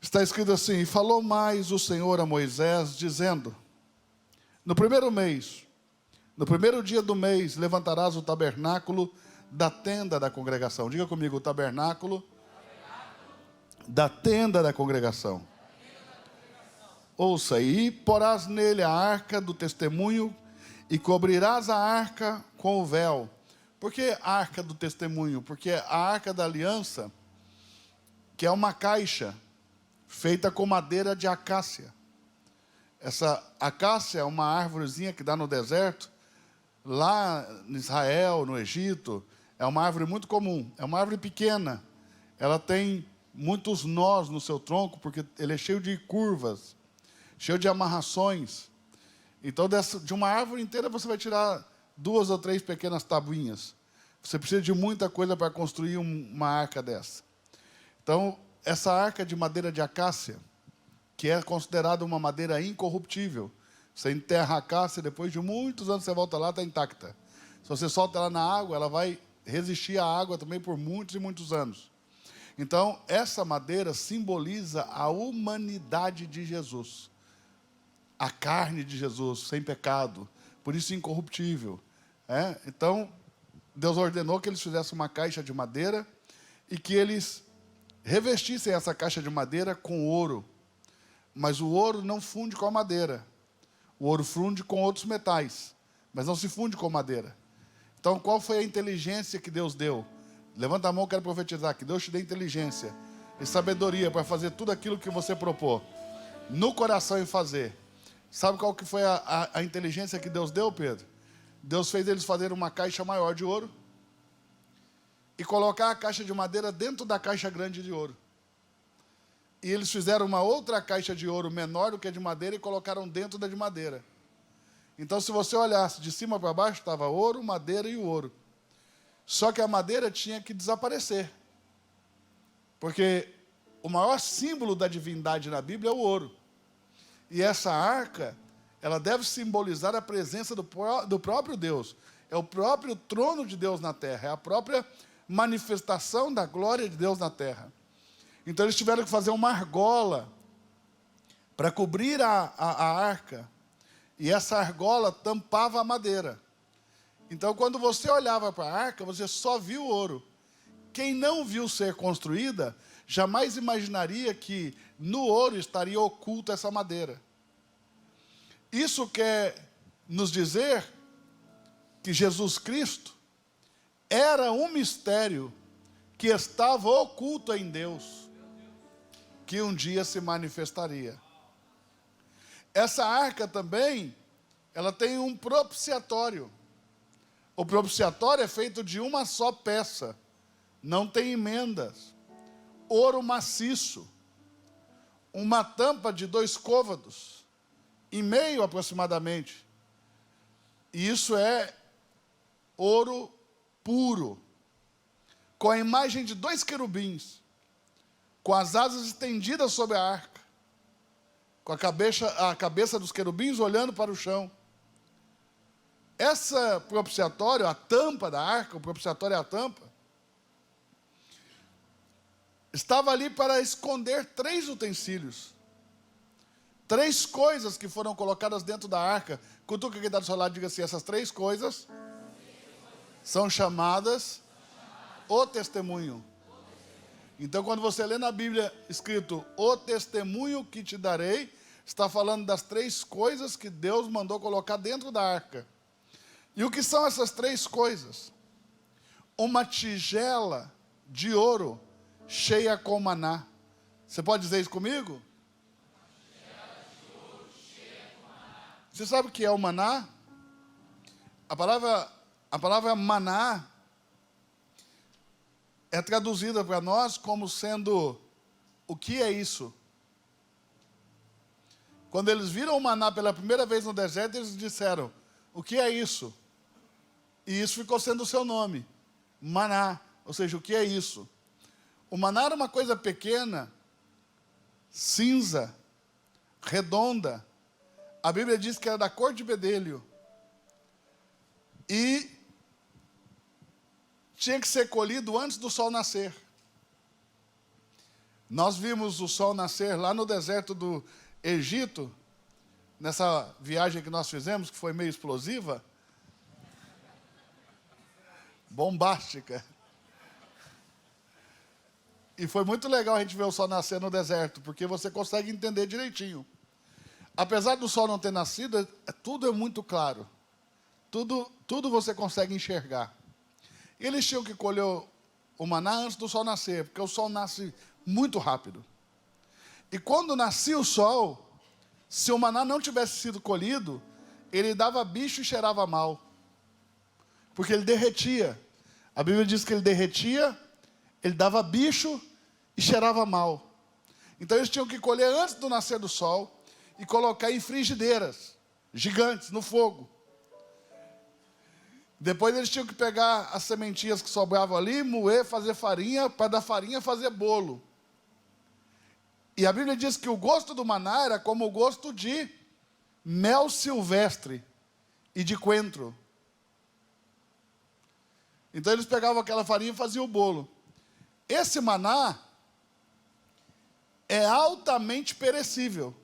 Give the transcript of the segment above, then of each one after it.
Está escrito assim: e falou mais o Senhor a Moisés, dizendo: no primeiro mês, no primeiro dia do mês, levantarás o tabernáculo da tenda da congregação. Diga comigo: o tabernáculo da tenda da congregação. Ouça, e porás nele a arca do testemunho, e cobrirás a arca com o véu. Por que a arca do testemunho? Porque a arca da aliança, que é uma caixa feita com madeira de acácia. Essa acácia é uma árvorezinha que dá no deserto, lá em Israel, no Egito. É uma árvore muito comum, é uma árvore pequena. Ela tem muitos nós no seu tronco, porque ele é cheio de curvas, cheio de amarrações. Então, de uma árvore inteira você vai tirar 2 ou 3 pequenas tabuinhas. Você precisa de muita coisa para construir uma arca dessa. Então, essa arca de madeira de acácia, que é considerada uma madeira incorruptível. Você enterra a acácia, depois de muitos anos você volta lá, está intacta. Se você solta ela na água, ela vai resistir à água também por muitos e muitos anos. Então, essa madeira simboliza a humanidade de Jesus. A carne de Jesus, sem pecado, por isso incorruptível. Então, Deus ordenou que eles fizessem uma caixa de madeira e que eles revestissem essa caixa de madeira com ouro. Mas o ouro não funde com a madeira. O ouro funde com outros metais, mas não se funde com madeira. Então, qual foi a inteligência que Deus deu? Levanta a mão, quero profetizar, que Deus te dê inteligência e sabedoria para fazer tudo aquilo que você propor no coração e fazer. Sabe qual que foi a inteligência que Deus deu, Pedro? Deus fez eles fazerem uma caixa maior de ouro e colocar a caixa de madeira dentro da caixa grande de ouro. E eles fizeram uma outra caixa de ouro menor do que a de madeira e colocaram dentro da de madeira. Então, se você olhasse de cima para baixo, estava ouro, madeira e o ouro. Só que a madeira tinha que desaparecer. Porque o maior símbolo da divindade na Bíblia é o ouro. E essa arca, ela deve simbolizar a presença do próprio Deus. É o próprio trono de Deus na terra. É a própria manifestação da glória de Deus na terra. Então eles tiveram que fazer uma argola para cobrir a arca. E essa argola tampava a madeira. Então quando você olhava para a arca, você só viu o ouro. Quem não viu ser construída, jamais imaginaria que no ouro estaria oculta essa madeira. Isso quer nos dizer que Jesus Cristo era um mistério que estava oculto em Deus, que um dia se manifestaria. Essa arca também, ela tem um propiciatório. O propiciatório é feito de uma só peça, não tem emendas. Ouro maciço, uma tampa de 2 côvados, e meio aproximadamente. E isso é ouro puro, com a imagem de 2 querubins, com as asas estendidas sobre a arca, com a cabeça dos querubins olhando para o chão. Essa propiciatório, a tampa da arca, o propiciatório é a tampa, estava ali para esconder 3 utensílios. 3 coisas que foram colocadas dentro da arca. Cutuca quem está do seu lado e diga assim: essas 3 coisas são chamadas o testemunho. Então, quando você lê na Bíblia escrito o testemunho que te darei, está falando das 3 coisas que Deus mandou colocar dentro da arca. E o que são essas 3 coisas? Uma tigela de ouro cheia com maná. Você pode dizer isso comigo? Você sabe o que é o maná? A palavra maná é traduzida para nós como sendo: o que é isso? Quando eles viram o maná pela primeira vez no deserto, eles disseram: o que é isso? E isso ficou sendo o seu nome, maná, ou seja, o que é isso? O maná era uma coisa pequena, cinza, redonda. A Bíblia diz que era da cor de bedelho. E tinha que ser colhido antes do sol nascer. Nós vimos o sol nascer lá no deserto do Egito, nessa viagem que nós fizemos, que foi meio explosiva, bombástica. E foi muito legal a gente ver o sol nascer no deserto, porque você consegue entender direitinho. Apesar do sol não ter nascido, tudo é muito claro. Tudo você consegue enxergar. E eles tinham que colher o maná antes do sol nascer, porque o sol nasce muito rápido. E quando nascia o sol, se o maná não tivesse sido colhido, ele dava bicho e cheirava mal. Porque ele derretia. A Bíblia diz que ele derretia, ele dava bicho e cheirava mal. Então eles tinham que colher antes do nascer do sol e colocar em frigideiras gigantes no fogo. Depois eles tinham que pegar as sementinhas que sobravam ali, moer, fazer farinha, para da farinha fazer bolo. E a Bíblia diz que o gosto do maná era como o gosto de mel silvestre e de coentro. Então eles pegavam aquela farinha e faziam o bolo. Esse maná é altamente perecível.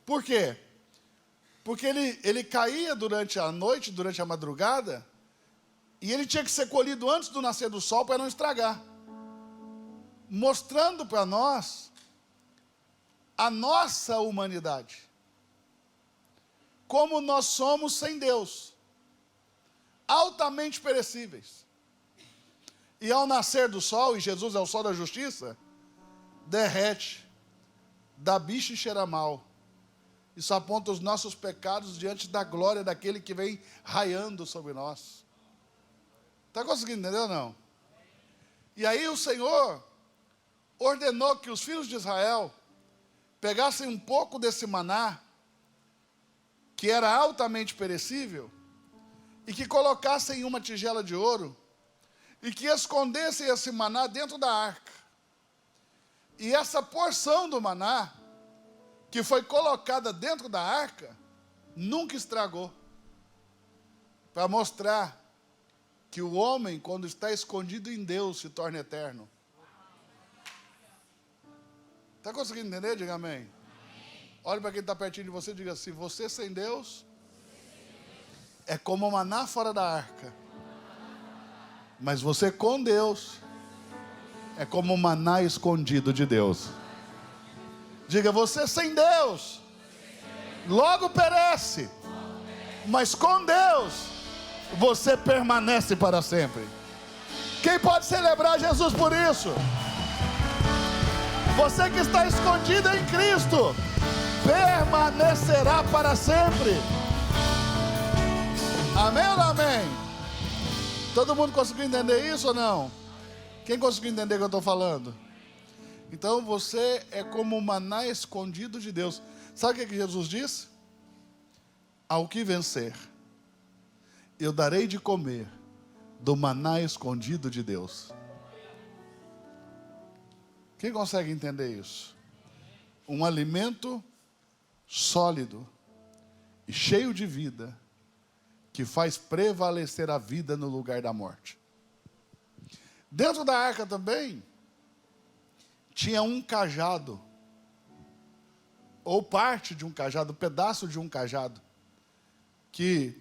Por quê? Porque ele caía durante a noite, durante a madrugada, e ele tinha que ser colhido antes do nascer do sol para não estragar. Mostrando para nós a nossa humanidade. Como nós somos sem Deus. Altamente perecíveis. E ao nascer do sol, e Jesus é o sol da justiça, derrete, dá bicho e cheira mal. Isso aponta os nossos pecados diante da glória daquele que vem raiando sobre nós. Está conseguindo entender ou não? E aí o Senhor ordenou que os filhos de Israel pegassem um pouco desse maná, que era altamente perecível, e que colocassem em uma tigela de ouro, e que escondessem esse maná dentro da arca. E essa porção do maná, que foi colocada dentro da arca, nunca estragou. Para mostrar que o homem, quando está escondido em Deus, se torna eterno. Está conseguindo entender? Diga amém. Olhe para quem está pertinho de você e diga assim: você sem Deus é como o maná fora da arca. Mas você com Deus é como o maná escondido de Deus. Diga: você sem Deus logo perece, mas com Deus você permanece para sempre. Quem pode celebrar Jesus por isso? Você que está escondido em Cristo permanecerá para sempre. Amém ou não amém? Todo mundo conseguiu entender isso ou não? Quem conseguiu entender o que eu estou falando? Então você é como o maná escondido de Deus. Sabe o que Jesus disse? Ao que vencer, eu darei de comer do maná escondido de Deus. Quem consegue entender isso? Um alimento sólido e cheio de vida, que faz prevalecer a vida no lugar da morte. Dentro da arca também tinha um cajado, ou parte de um cajado, pedaço de um cajado, que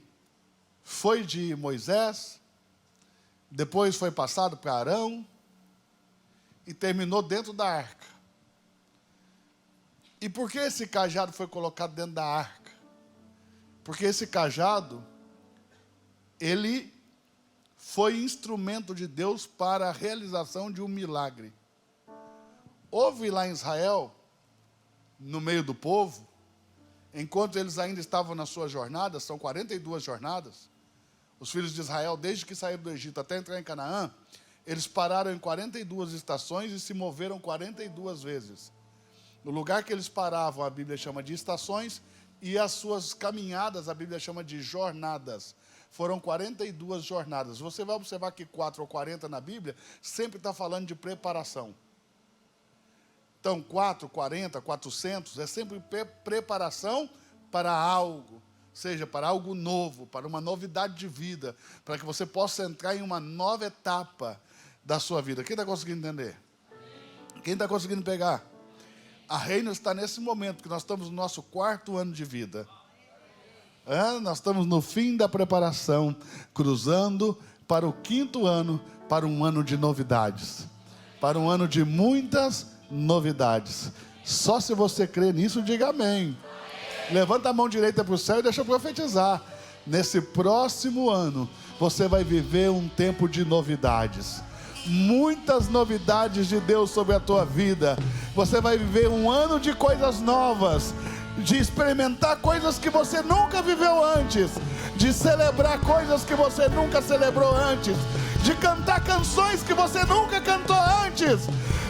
foi de Moisés, depois foi passado para Arão, e terminou dentro da arca. E por que esse cajado foi colocado dentro da arca? Porque esse cajado, ele foi instrumento de Deus para a realização de um milagre. Houve lá em Israel, no meio do povo, enquanto eles ainda estavam na sua jornada, são 42 jornadas, os filhos de Israel, desde que saíram do Egito até entrar em Canaã, eles pararam em 42 estações e se moveram 42 vezes. No lugar que eles paravam, a Bíblia chama de estações, e as suas caminhadas, a Bíblia chama de jornadas. Foram 42 jornadas. Você vai observar que 4 ou 40 na Bíblia sempre está falando de preparação. Então, 4, 40, 400 é sempre preparação para algo. Seja para algo novo, para uma novidade de vida, para que você possa entrar em uma nova etapa da sua vida. Quem está conseguindo entender? Quem está conseguindo pegar? A Reino está nesse momento, que nós estamos no nosso 4º ano de vida. Nós estamos no fim da preparação, cruzando para o 5º ano, para um ano de novidades. Para um ano de muitas novidades. Só se você crê nisso, diga amém. Levanta a mão direita para o céu e deixa eu profetizar. Nesse próximo ano, você vai viver um tempo de novidades. Muitas novidades de Deus sobre a tua vida. Você vai viver um ano de coisas novas, de experimentar coisas que você nunca viveu antes, de celebrar coisas que você nunca celebrou antes, de cantar canções que você nunca cantou antes.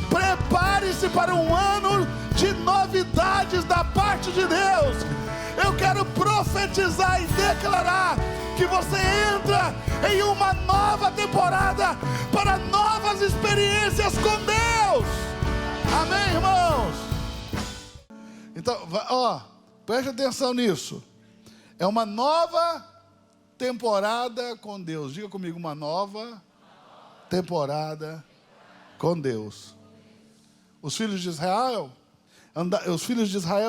Prepare-se para um ano de novidades da parte de Deus. Eu quero profetizar e declarar que você entra em uma nova temporada para novas experiências com Deus. Amém, irmãos? Então, preste atenção nisso. É uma nova temporada com Deus. Diga comigo, uma nova temporada com Deus. Os filhos de Israel,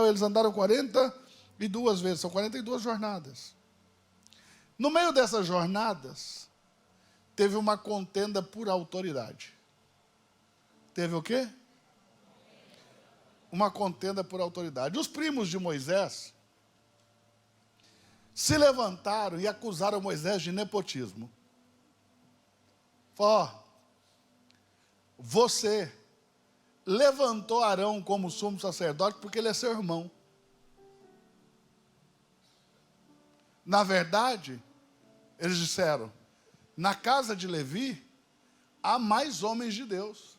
eles andaram 42 vezes, são 42 jornadas. No meio dessas jornadas, teve uma contenda por autoridade. Teve o quê? Uma contenda por autoridade. Os primos de Moisés se levantaram e acusaram Moisés de nepotismo. Você levantou Arão como sumo sacerdote porque ele é seu irmão. Na verdade, eles disseram, na casa de Levi, há mais homens de Deus.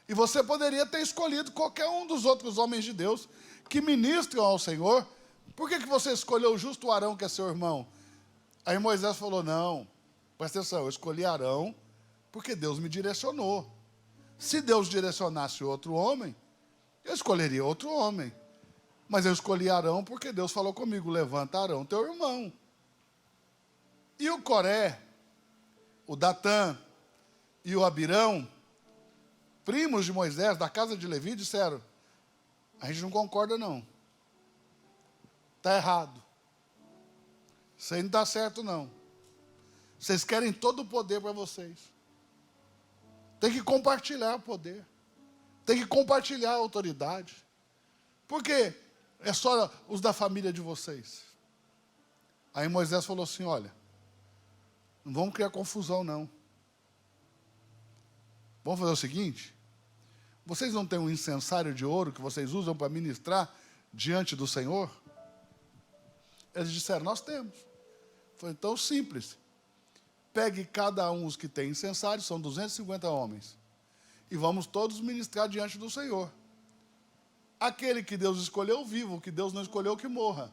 E você poderia ter escolhido qualquer um dos outros homens de Deus que ministram ao Senhor. Por que você escolheu justo Arão, que é seu irmão? Aí Moisés falou, não, presta atenção, eu escolhi Arão porque Deus me direcionou. Se Deus direcionasse outro homem, eu escolheria outro homem. Mas eu escolhi Arão porque Deus falou comigo, levanta Arão, teu irmão. E o Coré, o Datã e o Abirão, primos de Moisés, da casa de Levi, disseram, a gente não concorda não. Está errado. Isso aí não está certo não. Vocês querem todo o poder para vocês. Tem que compartilhar o poder. Tem que compartilhar a autoridade. Por quê? É só os da família de vocês. Aí Moisés falou assim, olha, não vamos criar confusão não. Vamos fazer o seguinte, vocês não têm um incensário de ouro que vocês usam para ministrar diante do Senhor? Eles disseram, nós temos. Foi então simples. Pegue cada um os que tem incensário, são 250 homens, e vamos todos ministrar diante do Senhor. Aquele que Deus escolheu, vivo, o que Deus não escolheu, que morra.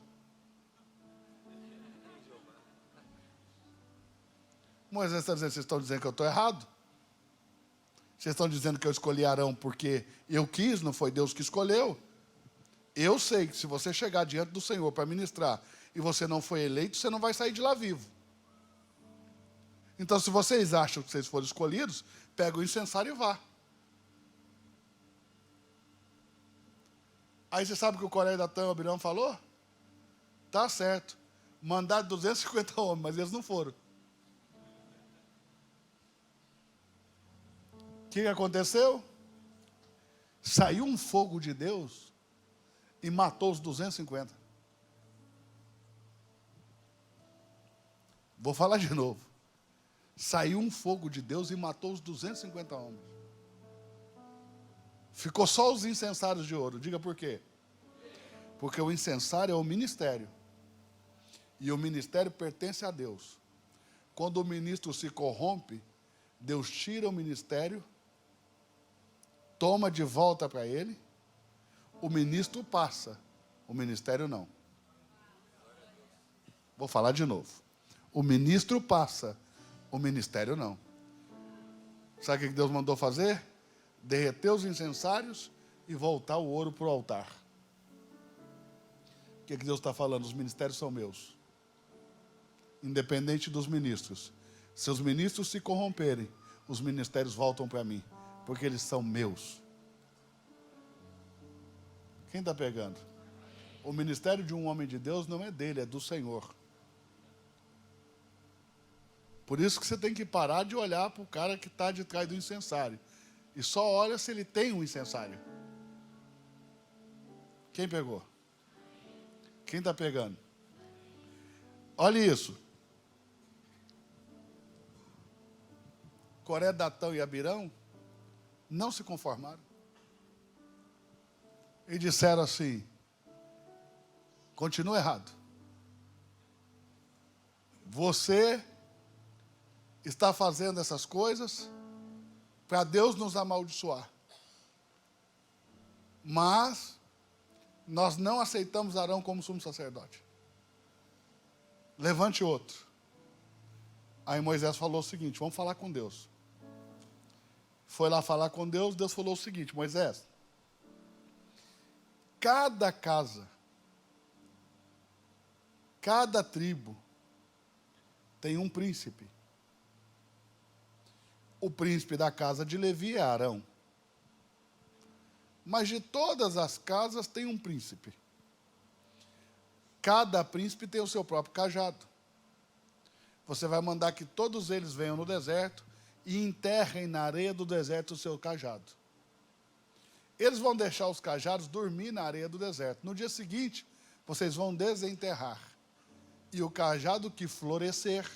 Moisés está dizendo, vocês estão dizendo que eu estou errado? Vocês estão dizendo que eu escolhi Arão porque eu quis, não foi Deus que escolheu? Eu sei que se você chegar diante do Senhor para ministrar e você não foi eleito, você não vai sair de lá vivo. Então, se vocês acham que vocês foram escolhidos, pega o incensário e vá. Aí você sabe o que o Coré, Datã e o Abirão falou? Tá certo. Mandaram 250 homens, mas eles não foram. O que aconteceu? Saiu um fogo de Deus e matou os 250. Vou falar de novo. Saiu um fogo de Deus e matou os 250 homens. Ficou só os incensários de ouro. Diga por quê? Porque o incensário é o ministério. E o ministério pertence a Deus. Quando o ministro se corrompe, Deus tira o ministério, toma de volta para ele, o ministro passa, o ministério não. Vou falar de novo. O ministro passa, o ministério não. Sabe o que Deus mandou fazer? Derreter os incensários e voltar o ouro para o altar. O que Deus está falando? Os ministérios são meus. Independente dos ministros. Se os ministros se corromperem, os ministérios voltam para mim. porque eles são meus. Quem está pegando? O ministério de um homem de Deus não é dele, é do Senhor. Por isso que você tem que parar de olhar para o cara que está de trás do incensário. E só olha se ele tem um incensário. Quem pegou? Quem está pegando? Olha isso. Coré, Datão e Abirão não se conformaram. E disseram assim: continua errado. Você está fazendo essas coisas para Deus nos amaldiçoar. Mas nós não aceitamos Arão como sumo sacerdote. Levante outro. Aí Moisés falou o seguinte: vamos falar com Deus. Foi lá falar com Deus, Deus falou o seguinte: Moisés, cada casa, cada tribo tem um príncipe. O príncipe da casa de Levi é Arão. Mas de todas as casas tem um príncipe. Cada príncipe tem o seu próprio cajado. Você vai mandar que todos eles venham no deserto e enterrem na areia do deserto o seu cajado. Eles vão deixar os cajados dormir na areia do deserto. No dia seguinte, vocês vão desenterrar. E o cajado que florescer,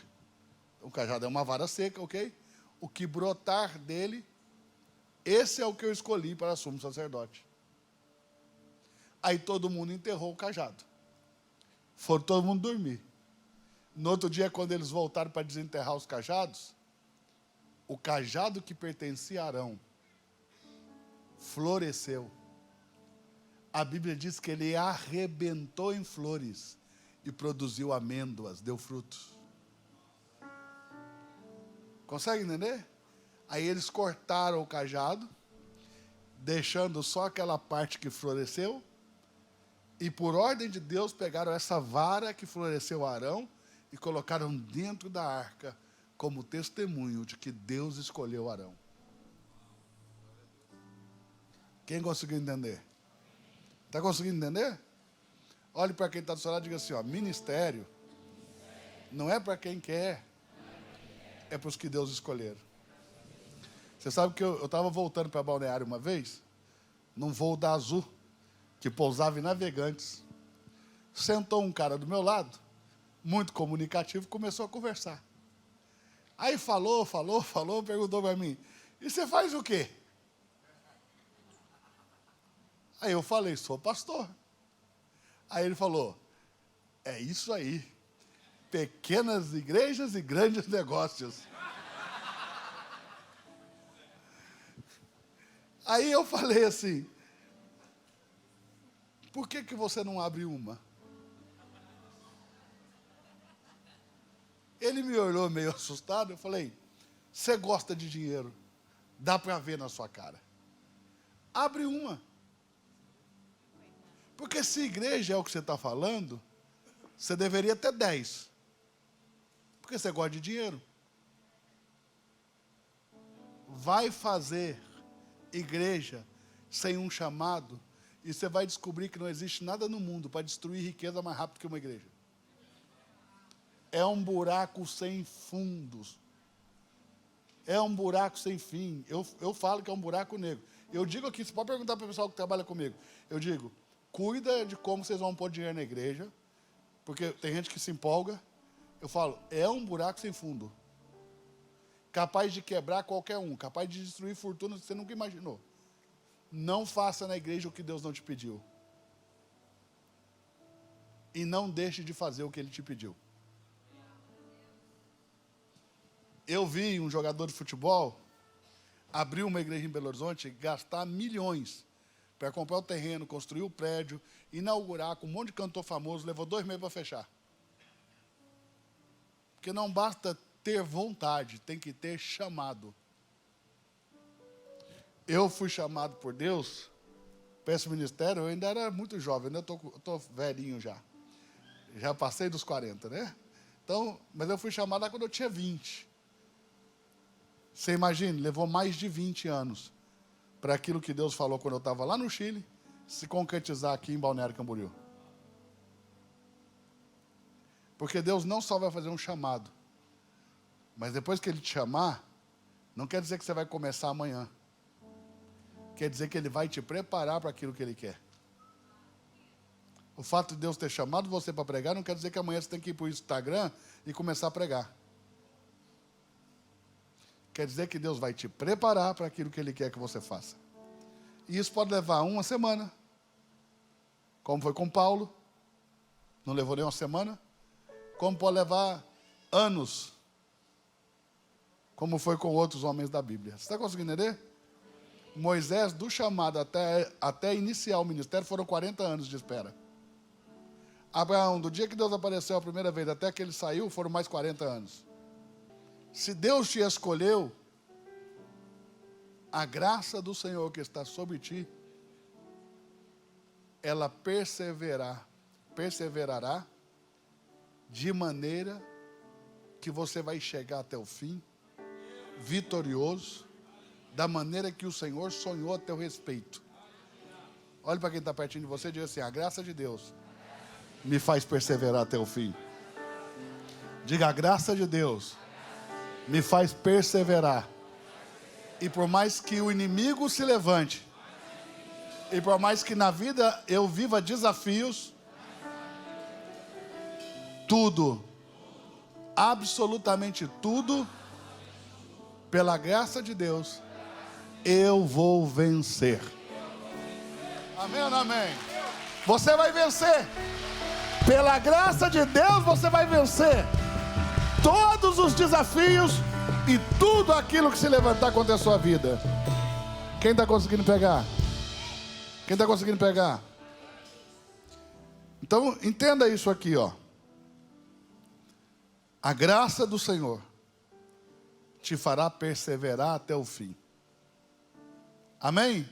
o cajado é uma vara seca, ok? O que brotar dele, esse é o que eu escolhi para sumo sacerdote. Aí todo mundo enterrou o cajado. Foram todo mundo dormir. No outro dia, quando eles voltaram para desenterrar os cajados, o cajado que pertencia a Arão floresceu. A Bíblia diz que ele arrebentou em flores e produziu amêndoas, deu frutos. Consegue entender? Aí eles cortaram o cajado, deixando só aquela parte que floresceu, e por ordem de Deus pegaram essa vara que floresceu a Arão e colocaram dentro da arca como testemunho de que Deus escolheu Arão. Quem conseguiu entender? Está conseguindo entender? Olhe para quem está do seu lado e diga assim, ó, ministério não é para quem quer, é para os que Deus escolheram. Você sabe que eu estava voltando para Balneário uma vez, num voo da Azul, que pousava em Navegantes. Sentou um cara do meu lado, muito comunicativo, começou a conversar. Aí falou, perguntou para mim, e você faz o quê? Aí eu falei, sou pastor. Aí ele falou, é isso aí, pequenas igrejas e grandes negócios. Aí eu falei assim, por que você não abre uma? Ele me olhou meio assustado, eu falei, você gosta de dinheiro, dá para ver na sua cara. Abre uma. Porque se igreja é o que você está falando, você deveria ter 10. Porque você gosta de dinheiro. Vai fazer igreja sem um chamado, e você vai descobrir que não existe nada no mundo para destruir riqueza mais rápido que uma igreja. É um buraco sem fundos. É um buraco sem fim. Eu falo que é um buraco negro. Eu digo aqui, você pode perguntar para o pessoal que trabalha comigo. Eu digo, cuida de como vocês vão pôr dinheiro na igreja, porque tem gente que se empolga. Eu falo, é um buraco sem fundo. Capaz de quebrar qualquer um, capaz de destruir fortunas que você nunca imaginou. Não faça na igreja o que Deus não te pediu. E não deixe de fazer o que Ele te pediu. Eu vi um jogador de futebol abrir uma igreja em Belo Horizonte e gastar milhões para comprar o terreno, construir o prédio, inaugurar com um monte de cantor famoso, levou 2 meses para fechar. Porque não basta ter vontade, tem que ter chamado. Eu fui chamado por Deus para esse ministério, eu ainda era muito jovem, né? Eu estou velhinho já. Já passei dos 40, né? Então, mas eu fui chamado lá quando eu tinha 20. Você imagina, levou mais de 20 anos para aquilo que Deus falou quando eu estava lá no Chile, se concretizar aqui em Balneário Camboriú. Porque Deus não só vai fazer um chamado, mas depois que Ele te chamar, não quer dizer que você vai começar amanhã. Quer dizer que Ele vai te preparar para aquilo que Ele quer. O fato de Deus ter chamado você para pregar não quer dizer que amanhã você tem que ir para o Instagram e começar a pregar. Quer dizer que Deus vai te preparar para aquilo que Ele quer que você faça. E isso pode levar uma semana, como foi com Paulo, não levou nem uma semana, como pode levar anos, como foi com outros homens da Bíblia. Você está conseguindo entender? Moisés, do chamado até iniciar o ministério, foram 40 anos de espera. Abraão, do dia que Deus apareceu a primeira vez até que ele saiu, foram mais 40 anos. Se Deus te escolheu, a graça do Senhor que está sobre ti, ela perseverará de maneira que você vai chegar até o fim, vitorioso, da maneira que o Senhor sonhou a teu respeito. Olhe para quem está pertinho de você e diga assim: a graça de Deus me faz perseverar até o fim. Diga: a graça de Deus me faz perseverar. E por mais que o inimigo se levante, e por mais que na vida eu viva desafios, tudo, absolutamente tudo, pela graça de Deus, eu vou vencer. Amém ou não amém? Você vai vencer. Pela graça de Deus você vai vencer todos os desafios e tudo aquilo que se levantar contra a sua vida. Quem está conseguindo pegar? Quem está conseguindo pegar? Então entenda isso aqui, ó. A graça do Senhor te fará perseverar até o fim. Amém?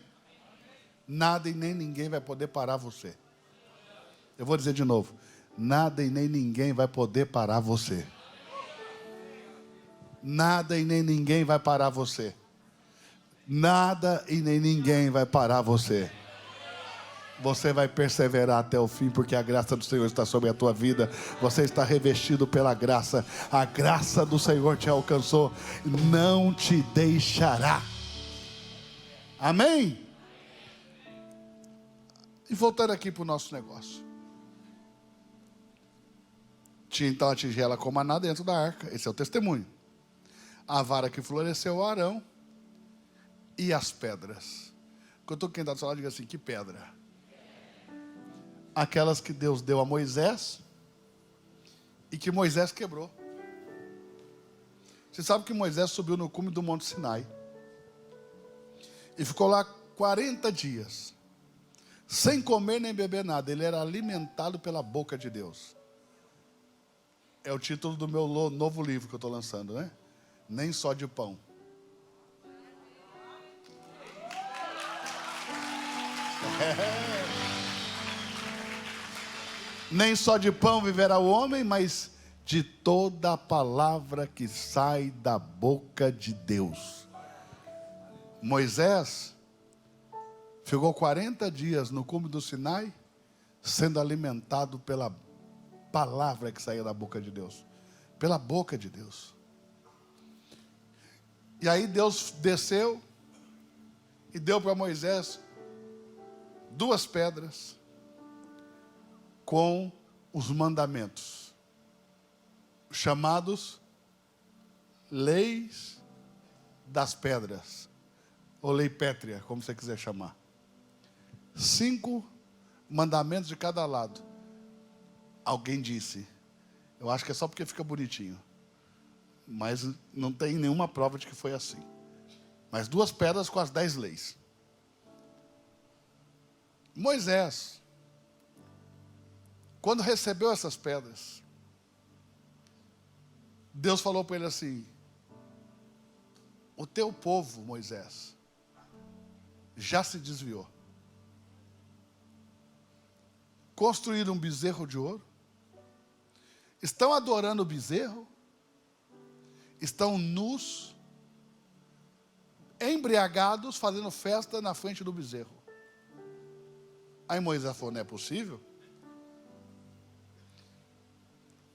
Nada e nem ninguém vai poder parar você. Eu vou dizer de novo: nada e nem ninguém vai poder parar você. Nada e nem ninguém vai parar você. Nada e nem ninguém vai parar você. Você vai perseverar até o fim, porque a graça do Senhor está sobre a tua vida. Você está revestido pela graça. A graça do Senhor te alcançou, não te deixará. Amém? E voltando aqui para o nosso negócio. Tinha então a tigela com maná dentro da arca. Esse é o testemunho. A vara que floresceu a Arão e as pedras. Quando quem está do seu lado, diga assim: que pedra? Aquelas que Deus deu a Moisés e que Moisés quebrou. Você sabe que Moisés subiu no cume do Monte Sinai e ficou lá 40 dias, sem comer nem beber nada. Ele era alimentado pela boca de Deus. É o título do meu novo livro que eu estou lançando, né? Nem só de pão. Nem só de pão viverá o homem, mas de toda a palavra que sai da boca de Deus. Moisés ficou 40 dias no cume do Sinai, sendo alimentado pela palavra que saía da boca de Deus. Pela boca de Deus. E aí Deus desceu e deu para Moisés 2 pedras com os mandamentos, chamados leis das pedras, ou lei pétrea, como você quiser chamar. 5 mandamentos de cada lado. Alguém disse: eu acho que é só porque fica bonitinho. Mas não tem nenhuma prova de que foi assim. Mas 2 pedras com as 10 leis. Moisés, quando recebeu essas pedras, Deus falou para ele assim: o teu povo, Moisés, já se desviou. Construíram um bezerro de ouro, estão adorando o bezerro, estão nus, embriagados, fazendo festa na frente do bezerro. Aí Moisés falou, não é possível?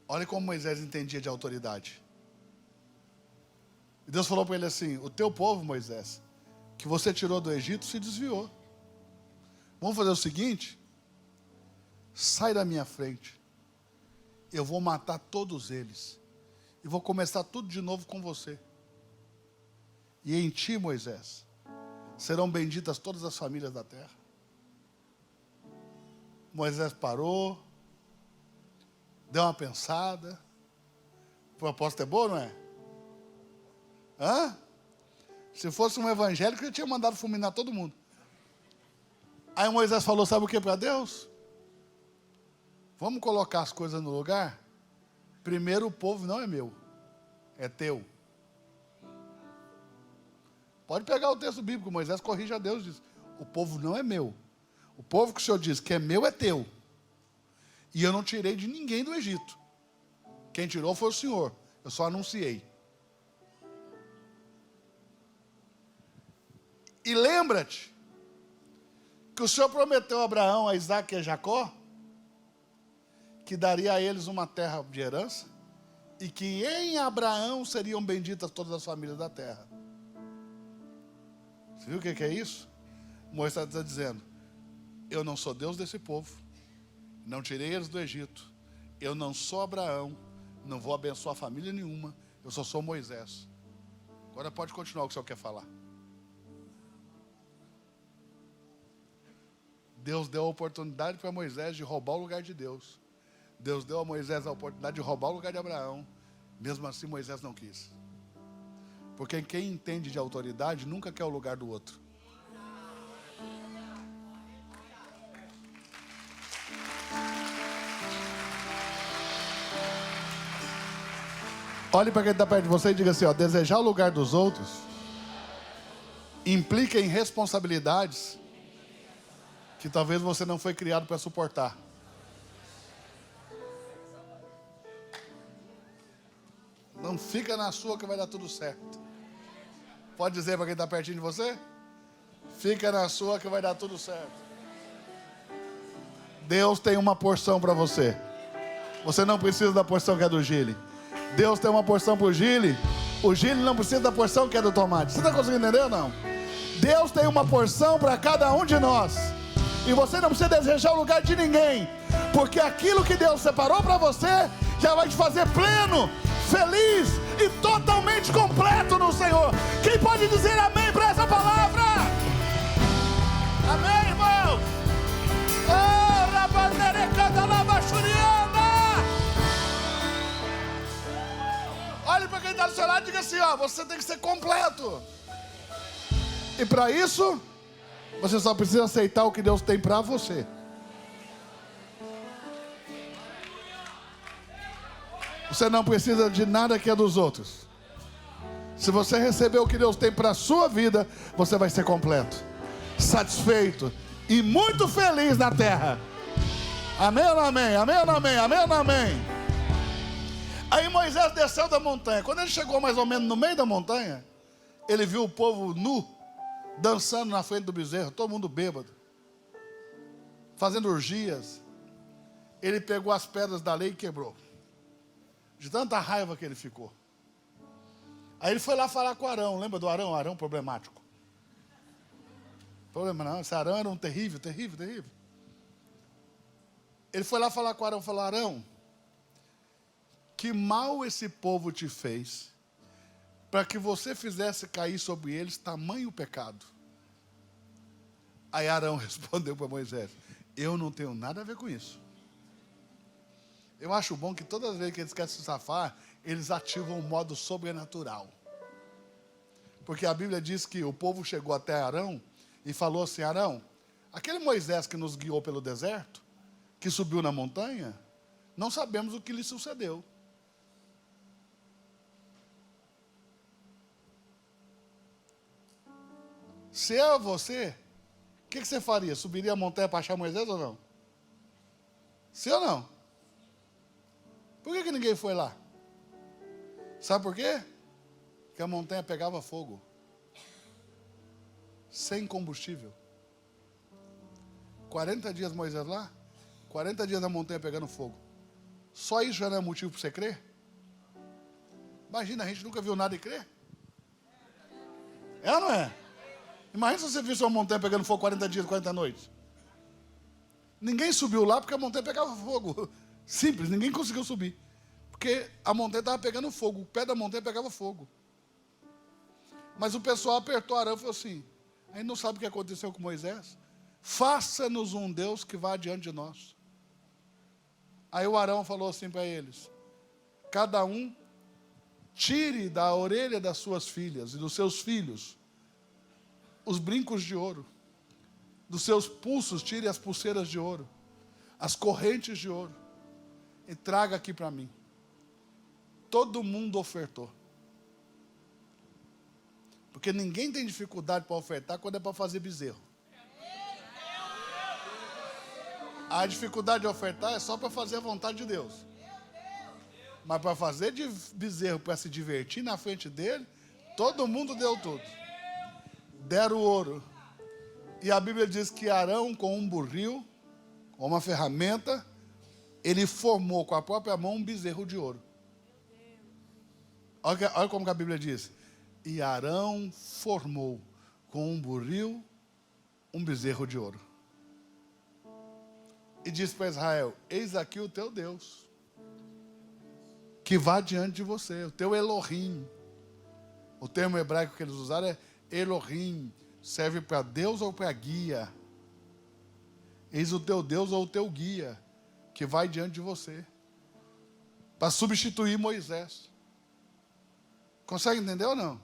Olha como Moisés entendia de autoridade. E Deus falou para ele assim, o teu povo, Moisés, que você tirou do Egito, se desviou. Vamos fazer o seguinte, sai da minha frente, eu vou matar todos eles, e vou começar tudo de novo com você. E em ti, Moisés, serão benditas todas as famílias da terra. Moisés parou, deu uma pensada. A proposta é boa, não é? Hã? Se fosse um evangélico, ele tinha mandado fulminar todo mundo. Aí Moisés falou, sabe o que para Deus? Vamos colocar as coisas no lugar? Primeiro, o povo não é meu, é teu. Pode pegar o texto bíblico, Moisés corrige a Deus e diz, o povo não é meu. O povo que o Senhor diz que é meu é teu. E eu não tirei de ninguém do Egito. Quem tirou foi o Senhor. Eu só anunciei. E lembra-te que o Senhor prometeu a Abraão, a Isaac e a Jacó que daria a eles uma terra de herança e que em Abraão seriam benditas todas as famílias da terra. Você viu o que é isso? Moisés está dizendo, eu não sou Deus desse povo, não tirei eles do Egito, eu não sou Abraão, não vou abençoar família nenhuma, eu só sou Moisés. Agora pode continuar o que o senhor quer falar. Deus deu a oportunidade para Moisés de roubar o lugar de Deus. Deus deu a Moisés a oportunidade de roubar o lugar de Abraão. Mesmo assim Moisés não quis. Porque quem entende de autoridade nunca quer o lugar do outro. Olhe para quem está perto de você e diga assim, ó, desejar o lugar dos outros implica em responsabilidades que talvez você não foi criado para suportar. Não fica na sua que vai dar tudo certo. Pode dizer para quem está pertinho de você? Fica na sua que vai dar tudo certo. Deus tem uma porção para você. Você não precisa da porção que é do Gile. Deus tem uma porção para o Gile. O Gile não precisa da porção que é do tomate. Você está conseguindo entender ou não? Deus tem uma porção para cada um de nós. E você não precisa desejar o lugar de ninguém. Porque aquilo que Deus separou para você já vai te fazer pleno, feliz e totalmente completo no Senhor. Quem pode dizer amém para essa palavra? Amém, irmão? Oh, rabanereca da labachuriana. Olhe para quem está do seu lado e diga assim, ó, você tem que ser completo. E para isso, você só precisa aceitar o que Deus tem para você. Você não precisa de nada que é dos outros. Se você receber o que Deus tem para a sua vida, você vai ser completo, satisfeito e muito feliz na terra. Amém ou não amém? Amém ou não amém? Amém ou não amém? Aí Moisés desceu da montanha. Quando ele chegou mais ou menos no meio da montanha, ele viu o povo nu, dançando na frente do bezerro, todo mundo bêbado, fazendo orgias. Ele pegou as pedras da lei e quebrou. De tanta raiva que ele ficou. Aí ele foi lá falar com Arão. Lembra do Arão? Arão problemático. Problema não, esse Arão era um terrível. Ele foi lá falar com Arão. Falou, Arão, que mal esse povo te fez para que você fizesse cair sobre eles tamanho pecado. Aí Arão respondeu para Moisés, eu não tenho nada a ver com isso. Eu acho bom que todas as vezes que eles querem se safar, eles ativam o modo sobrenatural. Porque a Bíblia diz que o povo chegou até Arão e falou assim, Arão, aquele Moisés que nos guiou pelo deserto, que subiu na montanha, não sabemos o que lhe sucedeu. Se eu você, o que você faria? Subiria a montanha para achar Moisés ou não? Sim ou não? Por que ninguém foi lá? Sabe por quê? Porque a montanha pegava fogo. sem combustível. 40 dias Moisés lá, 40 dias na montanha pegando fogo. Só isso já não é motivo para você crer? Imagina, a gente nunca viu nada e crer. É ou não é? Imagina se você visse uma montanha pegando fogo 40 dias, 40 noites. Ninguém subiu lá porque a montanha pegava fogo. Simples, ninguém conseguiu subir. Porque a montanha estava pegando fogo, o pé da montanha pegava fogo. Mas o pessoal apertou Arão e falou assim, a gente não sabe o que aconteceu com Moisés. Faça-nos um Deus que vá adiante de nós. Aí o Arão falou assim para eles, cada um tire da orelha das suas filhas e dos seus filhos os brincos de ouro. Dos seus pulsos tire as pulseiras de ouro, as correntes de ouro, e traga aqui para mim. Todo mundo ofertou. Porque ninguém tem dificuldade para ofertar quando é para fazer bezerro. A dificuldade de ofertar é só para fazer a vontade de Deus. Mas para fazer de bezerro, para se divertir na frente dele, todo mundo deu tudo. Deram ouro. E a Bíblia diz que Arão, com um burril, com uma ferramenta, ele formou com a própria mão um bezerro de ouro. Olha como que a Bíblia diz. E Arão formou com um burril um bezerro de ouro. E disse para Israel, eis aqui o teu Deus, que vá diante de você, o teu Elohim. O termo hebraico que eles usaram é Elohim, serve para Deus ou para guia. Eis o teu Deus ou o teu guia, que vai diante de você, para substituir Moisés. Consegue entender ou não?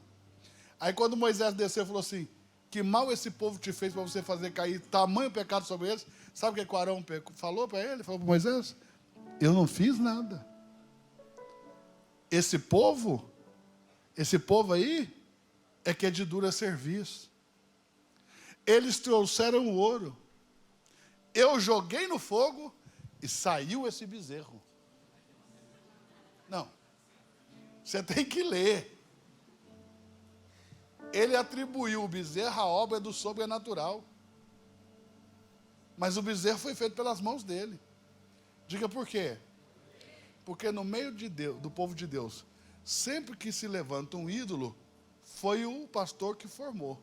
Aí quando Moisés desceu, falou assim, que mal esse povo te fez para você fazer cair tamanho pecado sobre eles. Sabe o que o Arão falou para ele? Falou para Moisés, eu não fiz nada. Esse povo aí, é que é de dura serviço. Eles trouxeram o ouro. Eu joguei no fogo e saiu esse bezerro. Não. Você tem que ler. Ele atribuiu o bezerro à obra do sobrenatural. Mas o bezerro foi feito pelas mãos dele. Diga por quê? Porque no meio de Deus, do povo de Deus, sempre que se levanta um ídolo, foi o pastor que formou.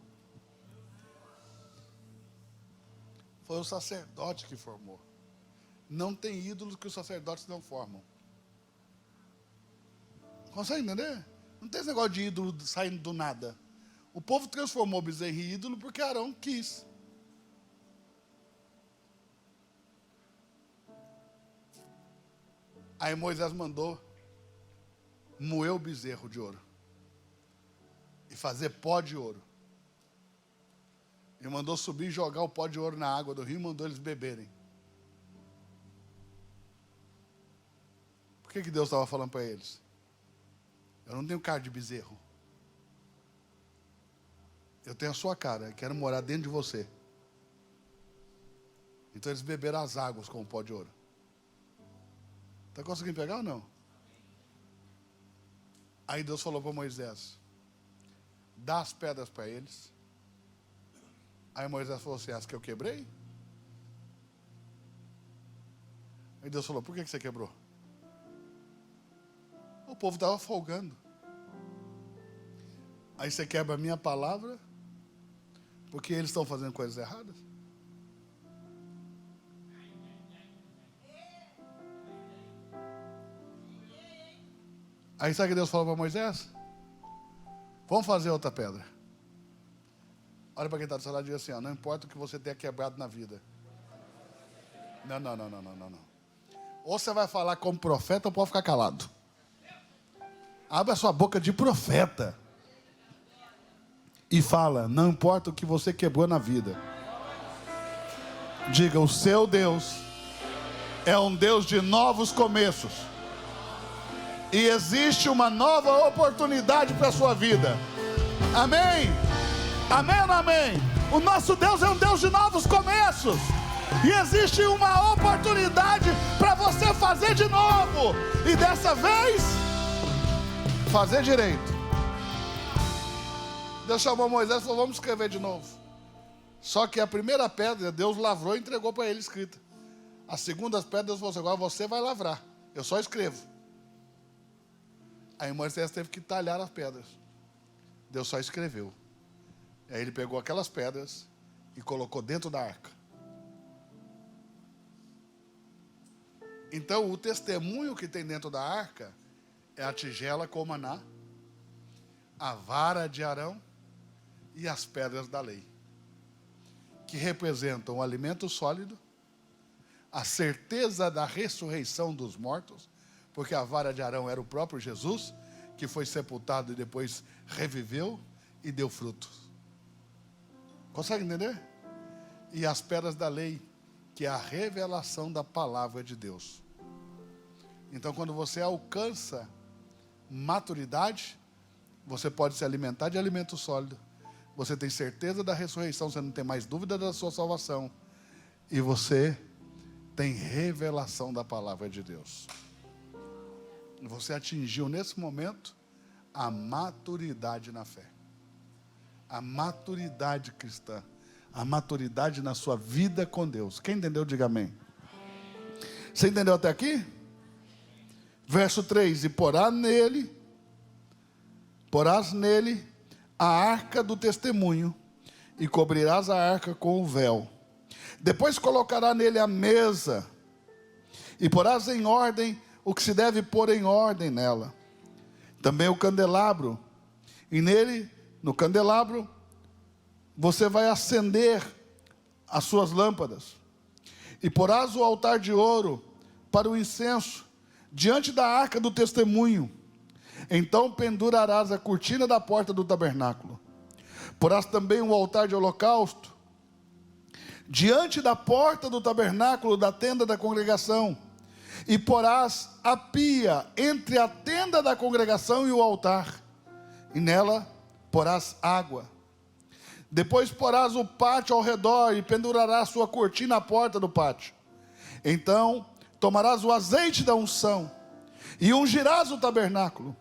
Foi o sacerdote que formou. Não tem ídolos que os sacerdotes não formam. Consegue entender? Não tem esse negócio de ídolo saindo do nada. O povo transformou o bezerro em ídolo porque Arão quis. Aí Moisés mandou moer o bezerro de ouro e fazer pó de ouro. E mandou subir e jogar o pó de ouro na água do rio e mandou eles beberem. Por que Deus estava falando para eles? Eu não tenho cara de bezerro. Eu tenho a sua cara, quero morar dentro de você. Então eles beberam as águas com o pó de ouro. Está conseguindo pegar ou não? Aí Deus falou para Moisés, dá as pedras para eles. Aí Moisés falou assim, as que eu quebrei? Aí Deus falou, por que você quebrou? O povo estava folgando. Aí você quebra a minha palavra, porque eles estão fazendo coisas erradas? Aí sabe o que Deus falou para Moisés? Vamos fazer outra pedra. Olha para quem está do seu lado e diz assim, ó, não importa o que você tenha quebrado na vida. Não. Ou você vai falar como profeta ou pode ficar calado. Abre a sua boca de profeta. E fala, não importa o que você quebrou na vida. Diga, o seu Deus é um Deus de novos começos. E existe uma nova oportunidade para a sua vida. Amém? Amém ou não amém? O nosso Deus é um Deus de novos começos. E existe uma oportunidade para você fazer de novo. E dessa vez, fazer direito. Deus chamou Moisés e falou, vamos escrever de novo. Só que a primeira pedra, Deus lavrou e entregou para ele escrita. As segundas pedras, Deus falou assim, agora você vai lavrar. Eu só escrevo. Aí Moisés teve que talhar as pedras. Deus só escreveu. Aí ele pegou aquelas pedras e colocou dentro da arca. Então, o testemunho que tem dentro da arca é a tigela com o maná, a vara de Arão e as pedras da lei, que representam o alimento sólido, a certeza da ressurreição dos mortos, porque a vara de Arão era o próprio Jesus, que foi sepultado e depois reviveu e deu frutos. Consegue entender? E as pedras da lei, que é a revelação da palavra de Deus. Então, quando você alcança maturidade, você pode se alimentar de alimento sólido. Você tem certeza da ressurreição, você não tem mais dúvida da sua salvação. E você tem revelação da palavra de Deus. Você atingiu nesse momento a maturidade na fé. A maturidade cristã. A maturidade na sua vida com Deus. Quem entendeu, diga amém. Você entendeu até aqui? Verso 3, e porás nele a arca do testemunho, e cobrirás a arca com o véu. Depois colocará nele a mesa, e porás em ordem o que se deve pôr em ordem nela. Também o candelabro, e nele, no candelabro, você vai acender as suas lâmpadas. E porás o altar de ouro para o incenso, diante da arca do testemunho. Então pendurarás a cortina da porta do tabernáculo. Porás também um altar de holocausto diante da porta do tabernáculo da tenda da congregação. E porás a pia entre a tenda da congregação e o altar. E nela porás água. Depois porás o pátio ao redor e pendurarás sua cortina à porta do pátio. Então tomarás o azeite da unção e ungirás o tabernáculo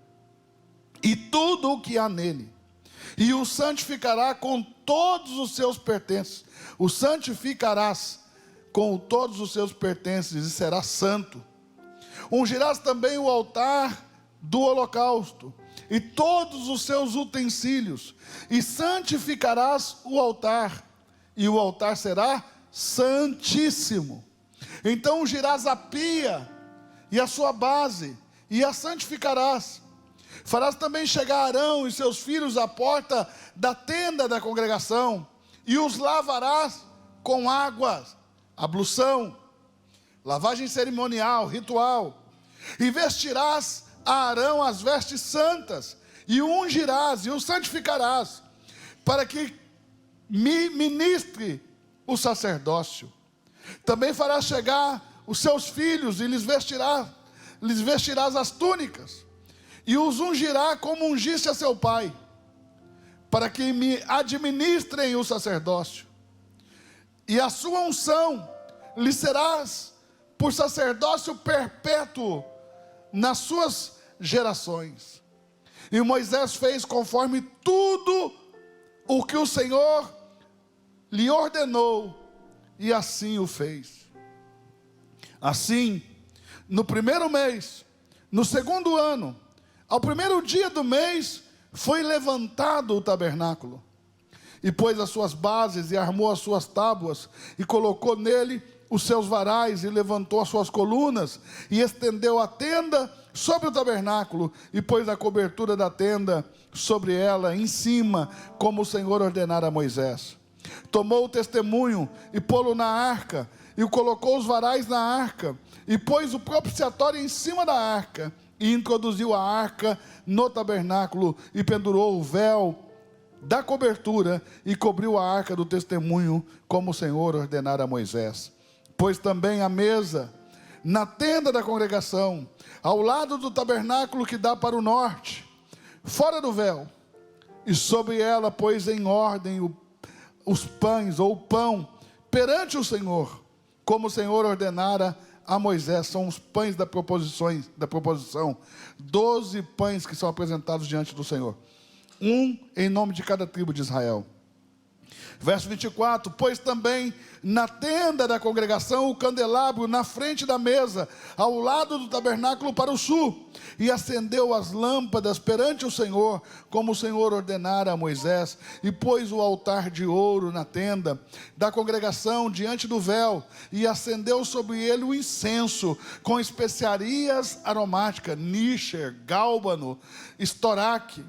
e tudo o que há nele, e o santificará com todos os seus pertences. O santificarás com todos os seus pertences e será santo. Ungirás também o altar do holocausto e todos os seus utensílios, e santificarás o altar, e o altar será santíssimo. Então ungirás a pia e a sua base, e a santificarás. Farás também chegar Arão e seus filhos à porta da tenda da congregação, e os lavarás com água, ablução, lavagem cerimonial, ritual, e vestirás a Arão as vestes santas, e o ungirás e o santificarás, para que me ministre o sacerdócio. Também farás chegar os seus filhos e lhes vestirás as túnicas, e os ungirá como ungiste a seu pai, para que me administrem o sacerdócio. E a sua unção lhe serás por sacerdócio perpétuo nas suas gerações. E Moisés fez conforme tudo o que o Senhor lhe ordenou, e assim o fez. Assim, no primeiro mês, no segundo ano, ao primeiro dia do mês, foi levantado o tabernáculo, e pôs as suas bases, e armou as suas tábuas, e colocou nele os seus varais, e levantou as suas colunas, e estendeu a tenda sobre o tabernáculo, e pôs a cobertura da tenda sobre ela, em cima, como o Senhor ordenara a Moisés. Tomou o testemunho, e pô-lo na arca, e colocou os varais na arca, e pôs o propiciatório em cima da arca, e introduziu a arca no tabernáculo, e pendurou o véu da cobertura, e cobriu a arca do testemunho, como o Senhor ordenara a Moisés. Pôs também a mesa na tenda da congregação, ao lado do tabernáculo que dá para o norte, fora do véu, e sobre ela pôs em ordem os pães, ou o pão, perante o Senhor, como o Senhor ordenara a Moisés. São os pães da proposição, 12 pães que são apresentados diante do Senhor, um em nome de cada tribo de Israel. Verso 24: pois também na tenda da congregação o candelabro na frente da mesa, ao lado do tabernáculo para o sul, e acendeu as lâmpadas perante o Senhor, como o Senhor ordenara a Moisés, e pôs o altar de ouro na tenda da congregação diante do véu, e acendeu sobre ele o incenso, com especiarias aromáticas, nícher, gálbano, estoraque,